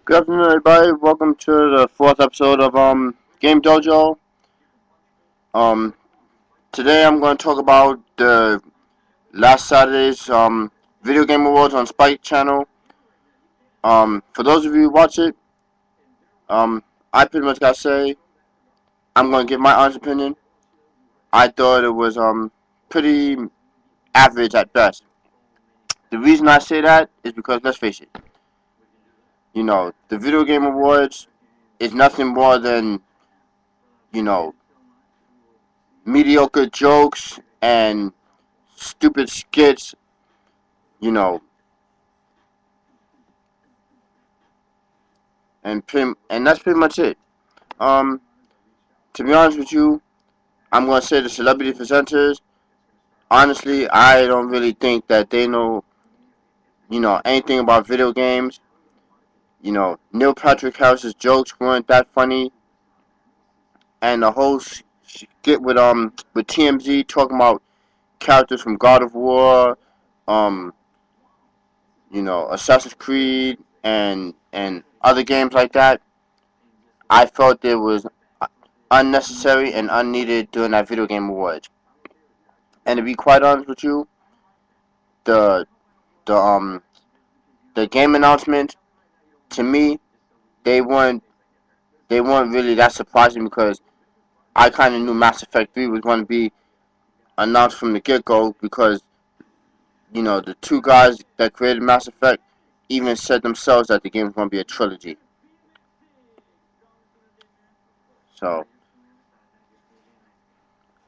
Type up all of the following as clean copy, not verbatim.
Good afternoon, everybody. Welcome to the fourth episode of GameDojo. Um, Today I'm going to talk about the last Saturday's video game awards on Spike Channel. For those of you who watch it, I pretty much gotta say I'm going to give my honest opinion. I thought it was pretty average at best. The reason I say that is because let's face it, the video game awards is nothing more than you know mediocre jokes and stupid skits, you know, and that's pretty much it. Um, to be honest with you, I'm gonna say the celebrity presenters. Honestly, I don't really think that they know, anything about video games. Neil Patrick Harris's jokes weren't that funny, and the whole skit with TMZ talking about characters from God of War, um, Assassin's Creed, and other games like that. I felt it was unnecessary and unneeded during that video game awards. And to be quite honest with you, the the um the game announcements, to me, they weren't they weren't really that surprising because I kind of knew Mass Effect 3 was going to be announced from the get-go because the two guys that created Mass Effect even said themselves that the game was going to be a trilogy. So,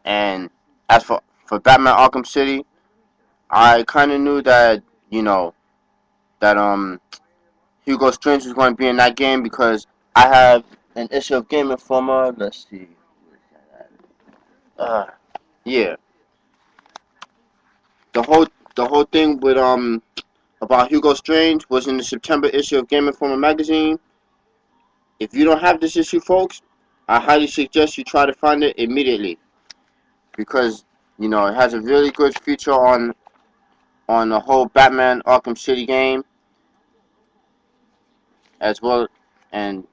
and as for Batman Arkham City, I kind of knew that that Hugo Strange was going to be in that game because I have an issue of Game Informer. Let's see. Uh, yeah. The whole the whole thing with about Hugo Strange was in the September issue of Game Informer magazine. If you don't have this issue, folks, I highly suggest you try to find it immediately because it has a really good feature on the whole Batman Arkham City game as well, and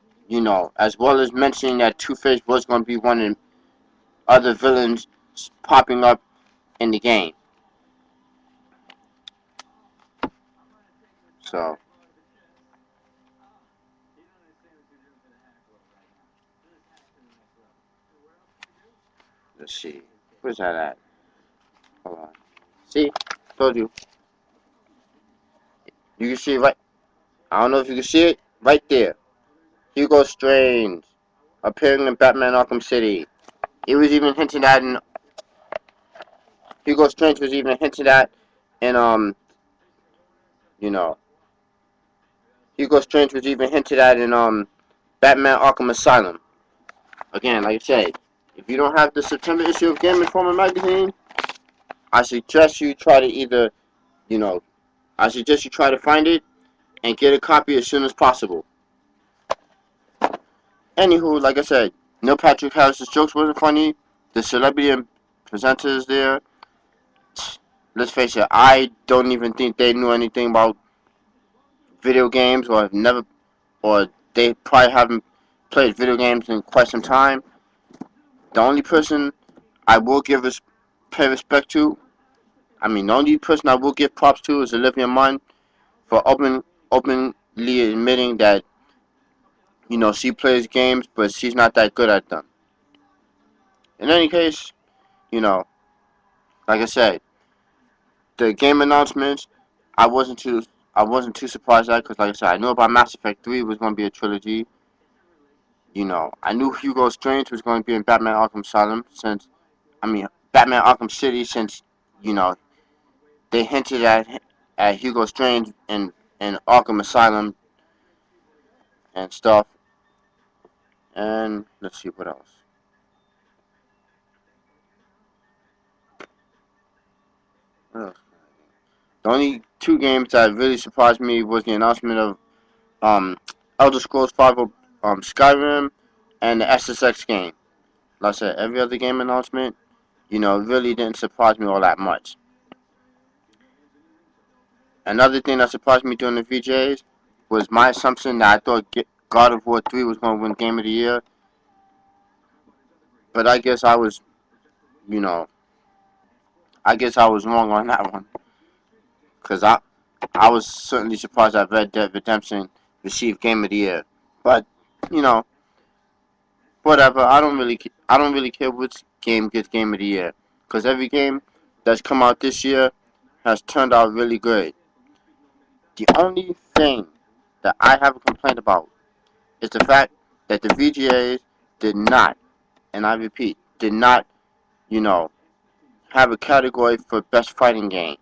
as well as mentioning that Two-Face was going to be one of the other villains popping up in the game. So, let's see. Where's that at? Hold on. See? Told you. You can see it right. I don't know if you can see it. Right there. Hugo Strange appearing in Batman Arkham City. It was even hinted at in Hugo Strange was even hinted at in you know Hugo Strange was even hinted at in Batman Arkham Asylum. Again, like I said, if you don't have the September issue of Game Informer magazine, I suggest you try to either, you know, I suggest you try to find it and get a copy as soon as possible. Anywho, like I said, Neil Patrick Harris's jokes wasn't funny. The celebrity and presenters there, let's face it, I don't even think they knew anything about video games or have never, or they probably haven't played video games in quite some time. The only person I will pay respect to, the only person I will give props to is Olivia Munn for openly admitting that, she plays games, but she's not that good at them. In any case, you know, like I said, the game announcements, I wasn't too I wasn't too surprised at because, like I said, I knew about Mass Effect 3 was going to be a trilogy. I knew Hugo Strange was going to be in Batman Arkham Asylum Batman Arkham City since, you know, they hinted at Hugo Strange in Arkham Asylum and stuff. And let's see what else. What else? The only two games that really surprised me was the announcement of Elder Scrolls 5 Skyrim and the SSX game. Like I said, every other game announcement, really didn't surprise me all that much. Another thing that surprised me during the VGAs, was my assumption that I thought God of War 3 was going to win Game of the Year. But I guess I was, you know, I guess I was wrong on that one. Because I was certainly surprised that Red Dead Redemption received Game of the Year. But, you know, whatever. I don't really care which game gets Game of the Year. Because every game that's come out this year has turned out really good. The only thing that I have a complaint about is the fact that the VGAs did not, and I repeat, did not, you know, have a category for best fighting game.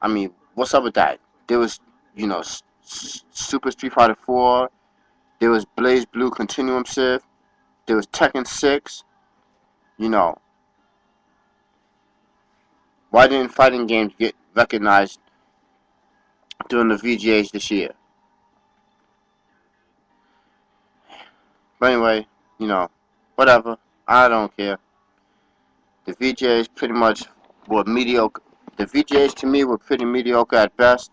I mean, what's up with that? There was, you know, Super Street Fighter 4. There was Blaze Blue Continuum Shift. There was Tekken 6. You know, why didn't fighting games get recognized during the VGAs this year? But anyway, you know, whatever. I don't care. The VGAs pretty much were mediocre. The VGAs to me were pretty mediocre at best.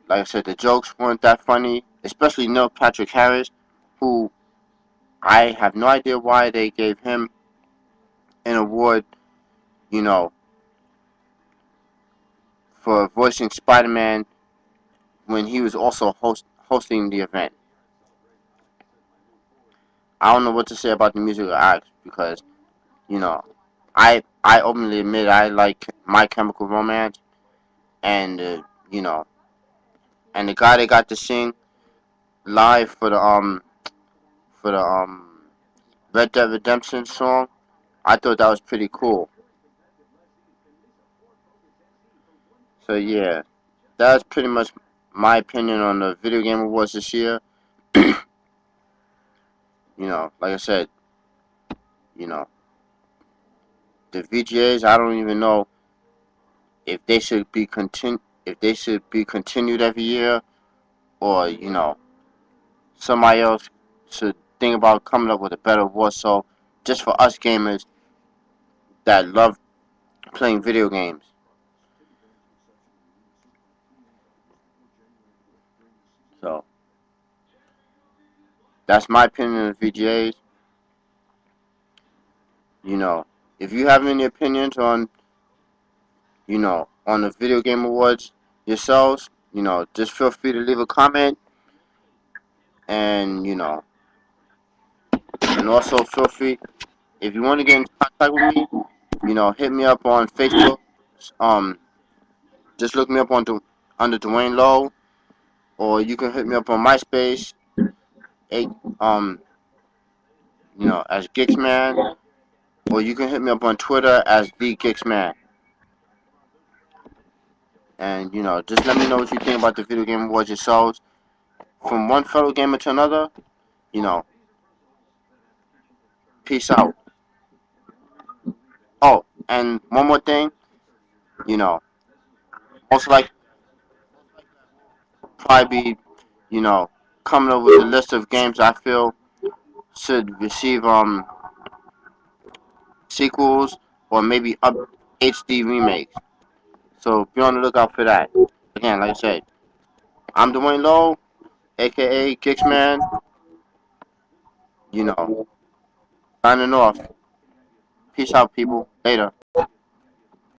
Like I said, the jokes weren't that funny, especially Neil Patrick Harris, who I have no idea why they gave him an award, you know, for voicing Spider-Man when he was also hosting the event. I don't know what to say about the musical acts because, you know, I openly admit I like My Chemical Romance, and you know, and the guy they got to sing live for the Red Dead Redemption song, I thought that was pretty cool. So yeah, that's pretty much my opinion on the video game awards this year. You know, like I said, you know, the VGAs, I don't even know if they should be continued every year, or you know, somebody else should think about coming up with a better award. So just for us gamers that love playing video games. So that's my opinion of VGAs. You know, if you have any opinions on, you know, on the video game awards yourselves, you know, just feel free to leave a comment, and you know, and also feel free, if you want to get in contact with me, you know, hit me up on Facebook. Um, just look me up under Dwayne Lowe, or you can hit me up on MySpace, a you know, as Gixman, or you can hit me up on Twitter as the Gixman. And you know, just let me know what you think about the video game awards yourselves. From one fellow gamer to another, you know, peace out. Oh, and one more thing, you know, most like probably be, you know, coming up with a list of games I feel should receive sequels or maybe up HD remakes. So be on the lookout for that. Again, like I said, I'm Dwayne Lowe, aka Kixman. You know, signing off. Peace out, people. Later.